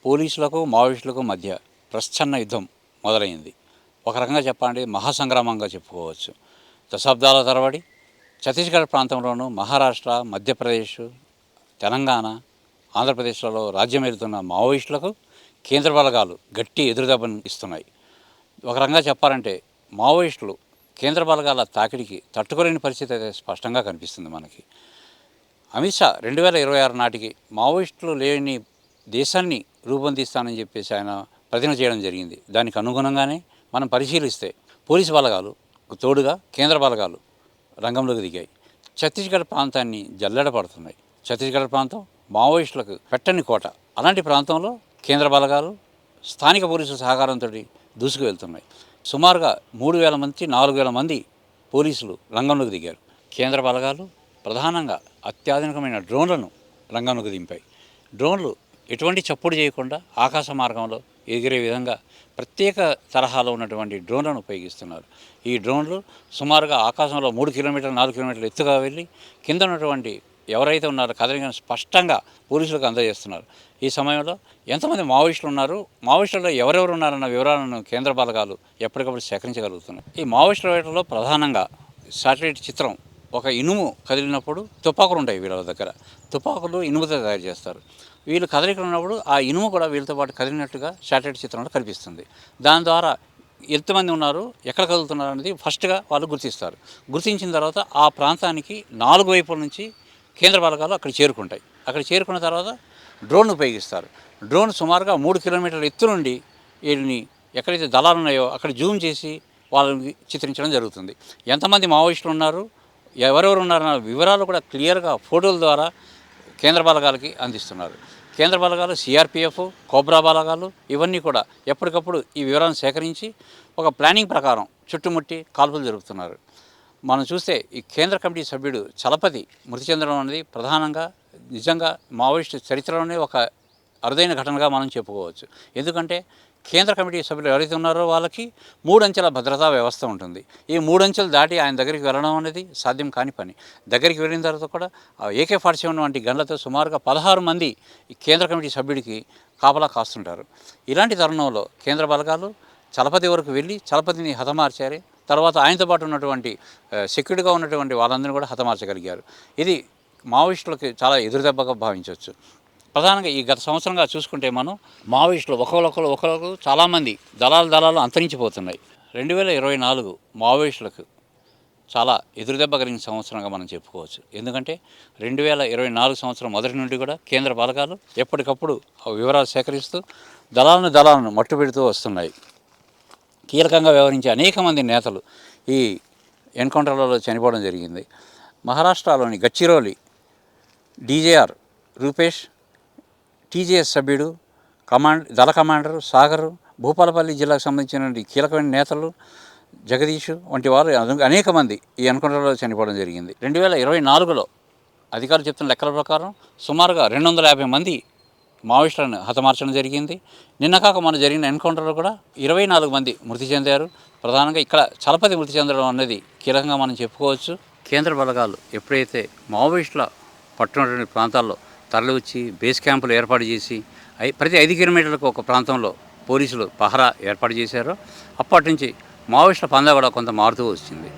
పోలీసులకు మావోయిస్టులకు మధ్య ప్రచ్ఛన్న యుద్ధం మొదలైంది. ఒక రకంగా చెప్పాలంటే మహాసంగ్రామంగా చెప్పుకోవచ్చు. దశాబ్దాల తరబడి ఛత్తీస్గఢ్ ప్రాంతంలోనూ మహారాష్ట్ర, మధ్యప్రదేశ్, తెలంగాణ, ఆంధ్రప్రదేశ్లలో రాజ్యమేలుతున్న మావోయిస్టులకు కేంద్ర బలగాలు గట్టి ఎదురుదెబ్బను ఇస్తున్నాయి. ఒక రకంగా చెప్పాలంటే మావోయిస్టులు కేంద్ర బలగాల తాకిడికి తట్టుకోలేని పరిస్థితి అయితే స్పష్టంగా కనిపిస్తుంది మనకి. అమిత్ షా 2026 నాటికి మావోయిస్టులు లేని దేశాన్ని రూపొందిస్తానని చెప్పేసి ఆయన ప్రతిజ్ఞ చేయడం జరిగింది. దానికి అనుగుణంగానే మనం పరిశీలిస్తే పోలీసు బలగాలు తోడుగా కేంద్ర బలగాలు రంగంలోకి దిగాయి. ఛత్తీస్గఢ్ ప్రాంతాన్ని జల్లెడ పడుతున్నాయి. ఛత్తీస్గఢ్ ప్రాంతం మావోయిస్టులకు పెట్టని కోట. అలాంటి ప్రాంతంలో కేంద్ర బలగాలు స్థానిక పోలీసుల సహకారంతో దూసుకు వెళ్తున్నాయి. సుమారుగా 3,000 నుంచి 4,000 మంది పోలీసులు రంగంలోకి దిగారు. కేంద్ర బలగాలు ప్రధానంగా అత్యాధునికమైన డ్రోన్లను రంగంలోకి దింపాయి. డ్రోన్లు ఎటువంటి చప్పుడు చేయకుండా ఆకాశ మార్గంలో ఎగిరే విధంగా ప్రత్యేక తరహాలో ఉన్నటువంటి డ్రోన్లను ఉపయోగిస్తున్నారు. ఈ డ్రోన్లు సుమారుగా ఆకాశంలో 3 కిలోమీటర్లు 4 కిలోమీటర్లు ఎత్తుగా వెళ్ళి కింద ఉన్నటువంటి ఎవరైతే ఉన్నారో కదలికను స్పష్టంగా పోలీసులకు అందజేస్తున్నారు. ఈ సమయంలో ఎంతమంది మావోయిస్టులు ఉన్నారు, మావోయిస్టులలో ఎవరెవరు ఉన్నారన్న వివరాలను కేంద్ర బలగాలు ఎప్పటికప్పుడు సేకరించగలుగుతున్నారు. ఈ మావోయిస్టుల వేటలో ప్రధానంగా శాటిలైట్ చిత్రం ఒక ఇనుము కదిలినప్పుడు తుపాకులు ఉంటాయి వీళ్ళ దగ్గర. తుపాకులు ఇనుముతో తయారు చేస్తారు. వీళ్ళు కదలికలు ఉన్నప్పుడు ఆ ఇనుము కూడా వీళ్ళతో పాటు కదిలినట్టుగా శాటిలైట్ చిత్రంలో కనిపిస్తుంది. దాని ద్వారా ఎంతమంది ఉన్నారు, ఎక్కడ కదులుతున్నారు అనేది ఫస్ట్గా వాళ్ళు గుర్తిస్తారు. గుర్తించిన తర్వాత ఆ ప్రాంతానికి 4 వైపుల నుంచి కేంద్ర బలగాలు అక్కడ చేరుకుంటాయి. అక్కడ చేరుకున్న తర్వాత డ్రోన్ ఉపయోగిస్తారు. డ్రోన్ సుమారుగా 3 కిలోమీటర్ల ఎత్తు నుండి వీళ్ళని ఎక్కడైతే దళాలు ఉన్నాయో అక్కడ జూమ్ చేసి వాళ్ళని చిత్రించడం జరుగుతుంది. ఎంతమంది మావోయిస్టులు ఉన్నారు, ఎవరెవరు ఉన్నారన్న వివరాలు కూడా క్లియర్గా ఫోటోల ద్వారా కేంద్ర బలగాలకి అందిస్తున్నారు. కేంద్ర బలగాలు, సిఆర్పిఎఫ్, కోబ్రా బలగాలు ఇవన్నీ కూడా ఎప్పటికప్పుడు ఈ వివరాలను సేకరించి ఒక ప్లానింగ్ ప్రకారం చుట్టుముట్టి కాల్పులు జరుపుతున్నారు. మనం చూస్తే ఈ కేంద్ర కమిటీ సభ్యుడు చలపతి మృతి చెందడం అనేది ప్రధానంగా నిజంగా మావోయిస్టు చరిత్రలోనే ఒక అరుదైన ఘటనగా మనం చెప్పుకోవచ్చు. ఎందుకంటే కేంద్ర కమిటీ సభ్యులు ఎవరైతే ఉన్నారో వాళ్ళకి 3 అంచెల భద్రతా వ్యవస్థ ఉంటుంది. ఈ 3 అంచెలు దాటి ఆయన దగ్గరికి వెళ్ళడం అనేది సాధ్యం కాని పని. దగ్గరికి వెళ్ళిన తర్వాత కూడా AK-47 వంటి గన్లతో సుమారుగా 16 మంది ఈ కేంద్ర కమిటీ సభ్యుడికి కాపలా కాస్తుంటారు. ఇలాంటి తరుణంలో కేంద్ర బలగాలు చలపతి వరకు వెళ్ళి చలపతిని హతమార్చారు. తర్వాత ఆయనతో పాటు ఉన్నటువంటి సెక్యూరిటీగా ఉన్నటువంటి వాళ్ళందరినీ కూడా హతమార్చగలిగారు. ఇది మావోయిస్టులకు చాలా ఎదురుదెబ్బగా భావించవచ్చు. ప్రధానంగా ఈ గత సంవత్సరంగా చూసుకుంటే మనం మావోయిస్టులు ఒకరు చాలామంది దళాలు అంతరించిపోతున్నాయి. 2024 మావోయిస్టులకు చాలా ఎదురుదెబ్బ కలిగిన సంవత్సరంగా మనం చెప్పుకోవచ్చు. ఎందుకంటే 2024 సంవత్సరం మొదటి నుండి కూడా కేంద్ర బలగాలు ఎప్పటికప్పుడు వివరాలు సేకరిస్తూ దళాలను మట్టుపెడుతూ వస్తున్నాయి. కీలకంగా వ్యవహరించే అనేక మంది నేతలు ఈ ఎన్కౌంటర్లలో చనిపోవడం జరిగింది. మహారాష్ట్రలోని గచ్చిరోలి DJR రూపేష్, TJS సభ్యుడు, దళ కమాండరు సాగర్, భూపాలపల్లి జిల్లాకు సంబంధించిన కీలకమైన నేతలు జగదీష్ వంటి వారు అనేక మంది ఈ ఎన్కౌంటర్లో చనిపోవడం జరిగింది. 2024లో అధికారులు చెప్తున్న లెక్కల ప్రకారం సుమారుగా 250 మంది మావోయిస్టులను హతమార్చడం జరిగింది. నిన్న కాక మన జరిగిన ఎన్కౌంటర్లో కూడా 24 మంది మృతి చెందారు. ప్రధానంగా ఇక్కడ చలపతి మృతి చెందడం అనేది కీలకంగా మనం చెప్పుకోవచ్చు. కేంద్ర బలగాలు ఎప్పుడైతే మావోయిస్టుల పట్టునటువంటి ప్రాంతాల్లో తరలివచ్చి బేస్ క్యాంపులు ఏర్పాటు చేసి ప్రతి 5 కిలోమీటర్లకు ఒక ప్రాంతంలో పోలీసులు పహరా ఏర్పాటు చేశారో అప్పటి నుంచి మావోయిస్టుల పందా కూడా కొంత మారుతూ వచ్చింది.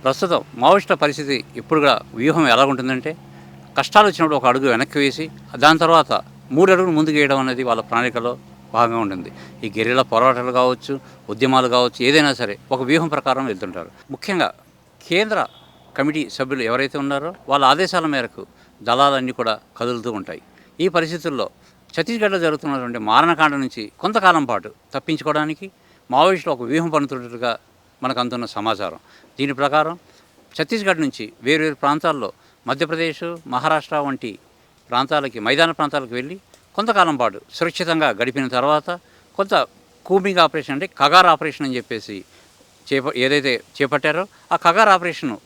ప్రస్తుతం మావోయిస్టుల పరిస్థితి ఇప్పుడు కూడా వ్యూహం ఎలా ఉంటుందంటే కష్టాలు వచ్చినప్పుడు ఒక అడుగు వెనక్కి వేసి దాని తర్వాత 3 అడుగులు ముందుకు వేయడం అనేది వాళ్ళ ప్రణాళికలో భాగంగా ఉంటుంది. ఈ గెరిల్లా పోరాటాలు కావచ్చు, ఉద్యమాలు కావచ్చు, ఏదైనా సరే ఒక వ్యూహం ప్రకారం వెళ్తుంటారు. ముఖ్యంగా కేంద్ర కమిటీ సభ్యులు ఎవరైతే ఉన్నారో వాళ్ళ ఆదేశాల మేరకు దళాలన్నీ కూడా కదులుతూ ఉంటాయి. ఈ పరిస్థితుల్లో ఛత్తీస్గఢ్లో జరుగుతున్నటువంటి మారణకాండ నుంచి కొంతకాలం పాటు తప్పించుకోవడానికి మావోయిస్టులు ఒక వ్యూహం పన్నుతున్నట్టుగా మనకు అందుతున్న సమాచారం. దీని ప్రకారం ఛత్తీస్గఢ్ నుంచి వేరు ప్రాంతాల్లో మధ్యప్రదేశ్, మహారాష్ట్ర వంటి ప్రాంతాలకి మైదాన ప్రాంతాలకు వెళ్ళి కొంతకాలం పాటు సురక్షితంగా గడిపిన తర్వాత కొంత కూంబింగ్ ఆపరేషన్ అంటే కగార్ ఆపరేషన్ అని చెప్పేసి ఏదైతే చేపట్టారో ఆ కగార్ ఆపరేషను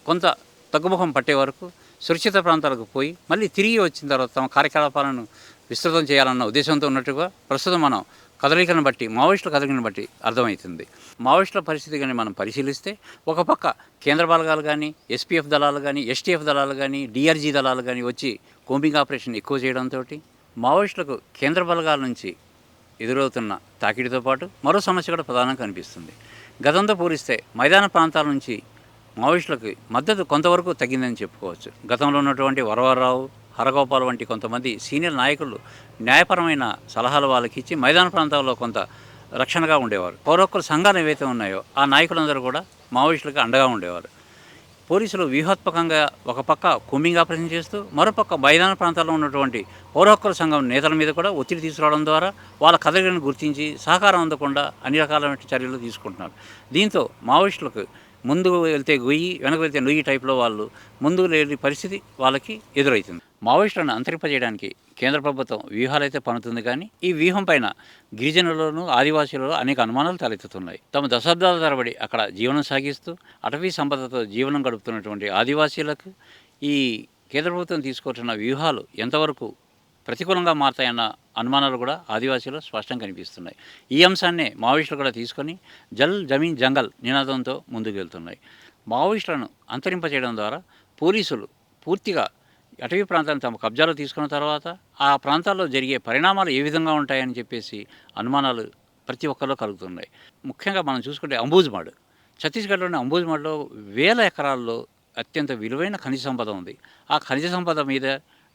కొంత తగ్గుముఖం పట్టే వరకు సురక్షిత ప్రాంతాలకు పోయి మళ్ళీ తిరిగి వచ్చిన తర్వాత తమ కార్యకలాపాలను విస్తృతం చేయాలన్న ఉద్దేశంతో ఉన్నట్టుగా ప్రస్తుతం మనం కదలికలను బట్టి మావోయిస్టుల కదలికలను బట్టి అర్థమవుతుంది. మావోయిస్టుల పరిస్థితి కానీ మనం పరిశీలిస్తే ఒక పక్క కేంద్ర బలగాలు కానీ, SPF దళాలు కానీ, STF దళాలు కానీ, DRG దళాలు కానీ వచ్చి కోంబింగ్ ఆపరేషన్ ఎక్కువ చేయడంతో మావోయిస్టులకు కేంద్ర బలగాల నుంచి ఎదురవుతున్న తాకిడితో పాటు మరో సమస్య కూడా ప్రధానంగా కనిపిస్తుంది. గతంతో పోలిస్తే మైదాన ప్రాంతాల నుంచి మావోయిస్టులకు మద్దతు కొంతవరకు తగ్గిందని చెప్పుకోవచ్చు. గతంలో ఉన్నటువంటి వరవరరావు, హరగోపాల్ వంటి కొంతమంది సీనియర్ నాయకులు న్యాయపరమైన సలహాలు వాళ్ళకి ఇచ్చి మైదాన ప్రాంతాల్లో కొంత రక్షణగా ఉండేవారు. పౌర హక్కుల సంఘాలు ఏవైతే ఉన్నాయో ఆ నాయకులందరూ కూడా మావోయిస్టులకు అండగా ఉండేవారు. పోలీసులు వ్యూహాత్మకంగా ఒక పక్క కూంబింగ్ ఆపరేషన్ చేస్తూ మరోపక్క మైదాన ప్రాంతాల్లో ఉన్నటువంటి పౌర హక్కుల సంఘం నేతల మీద కూడా ఒత్తిడి తీసుకురావడం ద్వారా వాళ్ళ కదలికలను గుర్తించి సహకారం అందకుండా అన్ని రకాలైన చర్యలు తీసుకుంటున్నారు. దీంతో మావోయిస్టులకు ముందు వెళ్తే గొయ్యి, వెనక వెళ్తే నొయ్యి టైప్లో వాళ్ళు ముందుకు లేని పరిస్థితి వాళ్ళకి ఎదురవుతుంది. మావోయిస్టులను అంతరింపజేయడానికి కేంద్ర ప్రభుత్వం వ్యూహాలైతే పన్నుతుంది, కానీ ఈ వ్యూహం పైన గిరిజనులను, ఆదివాసీలలో అనేక అనుమానాలు తలెత్తుతున్నాయి. తమ దశాబ్దాల తరబడి అక్కడ జీవనం సాగిస్తూ అటవీ సంపదతో జీవనం గడుపుతున్నటువంటి ఆదివాసీలకు ఈ కేంద్ర ప్రభుత్వం తీసుకొచ్చిన వ్యూహాలు ఎంతవరకు ప్రతికూలంగా మారతాయన్న అనుమానాలు కూడా ఆదివాసీలో స్పష్టంగా కనిపిస్తున్నాయి. ఈ అంశాన్నే మావోయిస్టులు కూడా తీసుకొని జల్ జమీన్ జంగల్ నినాదంతో ముందుకు వెళ్తున్నాయి. మావోయిస్టులను అంతరింపచేయడం ద్వారా పోలీసులు పూర్తిగా అటవీ ప్రాంతాన్ని తమ కబ్జాలో తీసుకున్న తర్వాత ఆ ప్రాంతాల్లో జరిగే పరిణామాలు ఏ విధంగా ఉంటాయని చెప్పేసి అనుమానాలు ప్రతి ఒక్కరిలో కలుగుతున్నాయి. ముఖ్యంగా మనం చూసుకుంటే అంబూజ్మాడ్, ఛత్తీస్గఢ్లోని అంబూజ్మాడ్లో వేల ఎకరాల్లో అత్యంత విలువైన ఖనిజ సంపద ఉంది. ఆ ఖనిజ సంపద మీద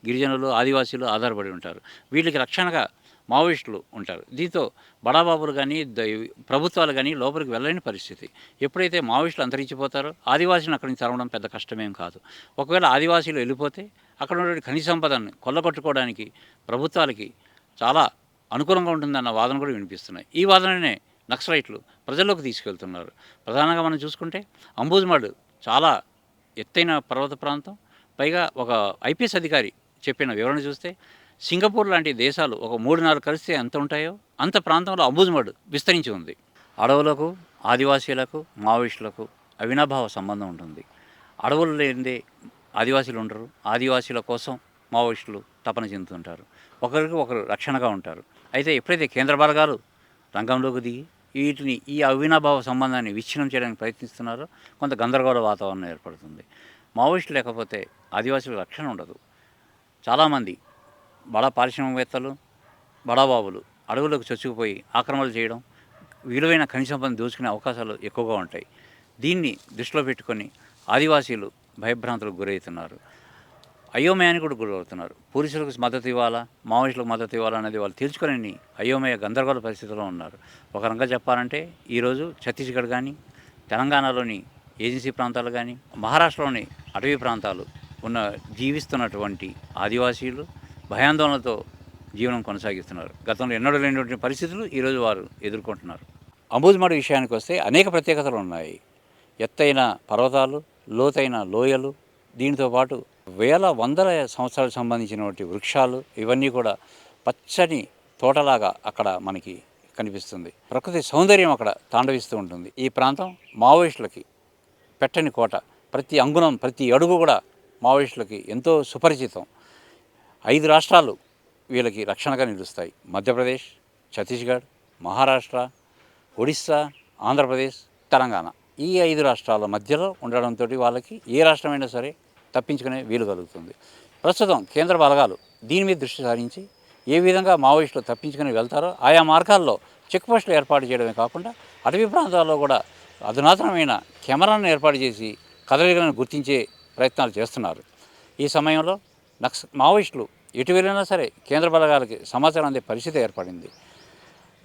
గిరిజనులు, ఆదివాసీలు ఆధారపడి ఉంటారు. వీళ్ళకి రక్షణగా మావోయిస్టులు ఉంటారు. దీంతో బడాబాబులు కానీ ప్రభుత్వాలు కానీ లోపలికి వెళ్ళలేని పరిస్థితి. ఎప్పుడైతే మావోయిస్టులు అంతరించిపోతారో ఆదివాసీలను అక్కడి నుంచి తరవడం పెద్ద కష్టమేం కాదు. ఒకవేళ ఆదివాసీలు వెళ్ళిపోతే అక్కడ ఉన్నటువంటి ఖనిజ సంపదను కొల్లగొట్టుకోవడానికి ప్రభుత్వాలకి చాలా అనుకూలంగా ఉంటుందన్న వాదన కూడా వినిపిస్తున్నాయి. ఈ వాదననే నక్సలైట్లు ప్రజల్లోకి తీసుకెళ్తున్నారు. ప్రధానంగా మనం చూసుకుంటే అంబూజ్మాడ్ చాలా ఎత్తైన పర్వత ప్రాంతం. పైగా ఒక ఐపీఎస్ అధికారి చెప్పిన వివరణ చూస్తే సింగపూర్ లాంటి దేశాలు ఒక 3-4 కలిస్తే ఎంత ఉంటాయో అంత ప్రాంతంలో అంబుజ్మాడ్ విస్తరించి ఉంది. అడవులకు, ఆదివాసీలకు, మావోయిస్టులకు అవినాభావ సంబంధం ఉంటుంది. అడవులు లేనిదే ఆదివాసీలు ఉండరు. ఆదివాసీల కోసం మావోయిస్టులు తపన చెందుతుంటారు. ఒకరికి ఒకరు రక్షణగా ఉంటారు. అయితే ఎప్పుడైతే కేంద్ర బలగాలు రంగంలోకి దిగి ఈ అవినాభావ సంబంధాన్ని విచ్ఛిన్నం చేయడానికి ప్రయత్నిస్తున్నారో కొంత గందరగోళ వాతావరణం ఏర్పడుతుంది. మావోయిస్టులు లేకపోతే ఆదివాసీలకు రక్షణ ఉండదు. చాలామంది బడా పారిశ్రామికవేత్తలు, బడాబాబులు అడవులకు చొచ్చుకుపోయి ఆక్రమణలు చేయడం, విలువైన ఖనిజ సంపదను దోచుకునే అవకాశాలు ఎక్కువగా ఉంటాయి. దీన్ని దృష్టిలో పెట్టుకొని ఆదివాసీలు భయభ్రాంతులకు గురవుతున్నారు. అయోమయానికి కూడా గురవుతున్నారు. పోలీసులకు మద్దతు ఇవ్వాలా, మావోయిస్టులకు మద్దతు ఇవ్వాలా అనేది వాళ్ళు తెలుసుకొని అయోమయ గందరగోళ పరిస్థితిలో ఉన్నారు. ఒక రకంగా చెప్పాలంటే ఈరోజు ఛత్తీస్గఢ్ కానీ, తెలంగాణలోని ఏజెన్సీ ప్రాంతాలు కానీ, మహారాష్ట్రలోని అటవీ ప్రాంతాలు జీవిస్తున్నటువంటి ఆదివాసీలు భయాందోళనతో జీవనం కొనసాగిస్తున్నారు. గతంలో ఎన్నడూ లేనటువంటి పరిస్థితులు ఈరోజు వారు ఎదుర్కొంటున్నారు. అంబుజ్మాడ్ విషయానికి వస్తే అనేక ప్రత్యేకతలు ఉన్నాయి. ఎత్తైన పర్వతాలు, లోతైన లోయలు, దీనితో పాటు వేల వందల సంవత్సరాలకు సంబంధించినటువంటి వృక్షాలు, ఇవన్నీ కూడా పచ్చని తోటలాగా అక్కడ మనకి కనిపిస్తుంది. ప్రకృతి సౌందర్యం అక్కడ తాండవిస్తూ ఉంటుంది. ఈ ప్రాంతం మావోయిస్టులకి పెట్టని కోట. ప్రతి అంగుణం, ప్రతి అడుగు కూడా మావోయిస్టులకి ఎంతో సుపరిచితం. 5 రాష్ట్రాలు వీళ్ళకి రక్షణగా నిలుస్తాయి. మధ్యప్రదేశ్, ఛత్తీస్గఢ్, మహారాష్ట్ర, ఒడిస్సా, ఆంధ్రప్రదేశ్, తెలంగాణ. ఈ 5 రాష్ట్రాల మధ్యలో ఉండడంతో వాళ్ళకి ఏ రాష్ట్రమైనా సరే తప్పించుకునే వీలు కలుగుతుంది. ప్రస్తుతం కేంద్ర బలగాలు దీని మీద దృష్టి సారించి ఏ విధంగా మావోయిస్టులు తప్పించుకుని వెళ్తారో ఆయా మార్గాల్లో చెక్ పోస్టులు ఏర్పాటు చేయడమే కాకుండా అటవీ ప్రాంతాల్లో కూడా అధునాతనమైన కెమెరాలను ఏర్పాటు చేసి కదలికలను గుర్తించే ప్రయత్నాలు చేస్తున్నారు. ఈ సమయంలో మావోయిస్టులు ఎటు వెళ్ళినా సరే కేంద్ర బలగాలకి సమాచారం అందే పరిస్థితి ఏర్పడింది.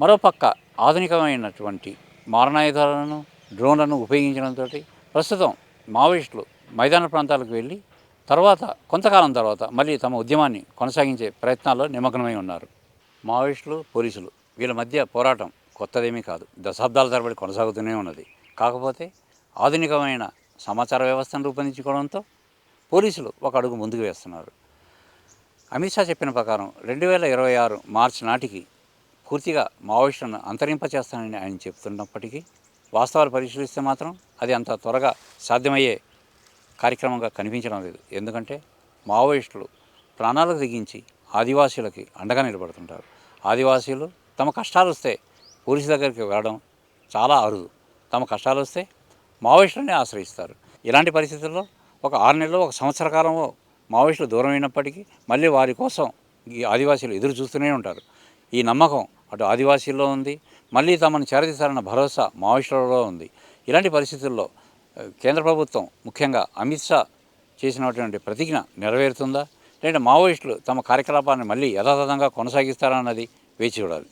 మరోపక్క ఆధునికమైనటువంటి మారణాయుధాలను, డ్రోన్లను ఉపయోగించడంతో ప్రస్తుతం మావోయిస్టులు మైదాన ప్రాంతాలకు వెళ్ళి కొంతకాలం తర్వాత మళ్ళీ తమ ఉద్యమాన్ని కొనసాగించే ప్రయత్నాల్లో నిమగ్నమై ఉన్నారు. మావోయిస్టులు, పోలీసులు వీళ్ళ మధ్య పోరాటం కొత్తదేమీ కాదు. దశాబ్దాల తరబడి కొనసాగుతూనే ఉన్నది. కాకపోతే ఆధునికమైన సమాచార వ్యవస్థను రూపొందించుకోవడంతో పోలీసులు ఒక అడుగు ముందుకు వేస్తున్నారు. అమిత్ షా చెప్పిన ప్రకారం 2026 మార్చి నాటికి పూర్తిగా మావోయిస్టులను అంతరింపచేస్తానని ఆయన చెప్తున్నప్పటికీ వాస్తవాలు పరిశీలిస్తే మాత్రం అది అంత త్వరగా సాధ్యమయ్యే కార్యక్రమంగా కనిపించడం లేదు. ఎందుకంటే మావోయిస్టులు ప్రాణాలకు తెగించి ఆదివాసీలకి అండగా నిలబడుతుంటారు. ఆదివాసీలు తమ కష్టాలు వస్తే పోలీసు దగ్గరికి వెళ్ళడం చాలా అరుదు. తమ కష్టాలు వస్తే మావోయిస్టులనే ఆశ్రయిస్తారు. ఇలాంటి పరిస్థితుల్లో ఒక 6 నెలలు, 1 సంవత్సర కాలమో మావోయిస్టులు దూరం అయినప్పటికీ మళ్ళీ వారి కోసం ఈ ఆదివాసీలు ఎదురు చూస్తూనే ఉంటారు. ఈ నమ్మకం అటు ఆదివాసీల్లో ఉంది, మళ్ళీ తమను చేరదీశారన్న భరోసా మావోయిస్టులలో ఉంది. ఇలాంటి పరిస్థితుల్లో కేంద్ర ప్రభుత్వం ముఖ్యంగా అమిత్ షా చేసినటువంటి ప్రతిజ్ఞ నెరవేరుతుందా, లేదంటే మావోయిస్టులు తమ కార్యకలాపాన్ని మళ్ళీ యథాతథంగా కొనసాగిస్తారా అన్నది వేచి చూడాలి.